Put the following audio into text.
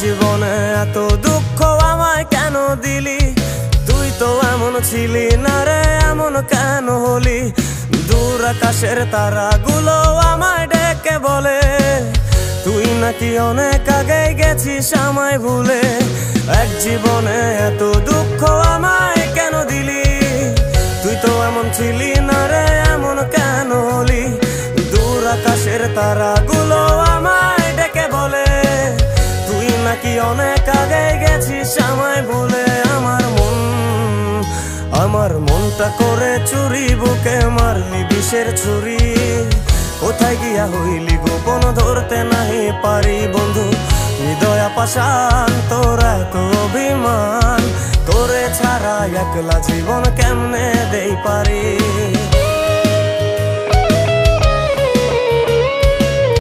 জীবনে এত দুঃখ আমায় কেন দিলি? তুই তো এমন ছিলি না রে, এমন কেন হলি? দূর আকাশের তারাগুলো আমায় ডেকে বলে তুই নাকি অনেক আগে গেছিস আমায় ভুলে। এক জীবনে এত দুঃখ আমায় কেন দিলি? তুই তো এমন ছিলি না রে, এমন কেন হলি? দূর আকাশের তারাগুলো আমায় ডেকে বলে তুই নাকি অনেক আগে গেছিস আমায় ভুলে। আমার মনটা করে চুরি, বুকে মারলি বিষের ছুরি। কোথায় গিয়া হইলি গোপন ধরতে নাহি পারি বন্ধু। হৃদয় পাষাণ তোর এত অভিমান, তোরে ছাড়া একলা জীবন কেমনে দেই পারি।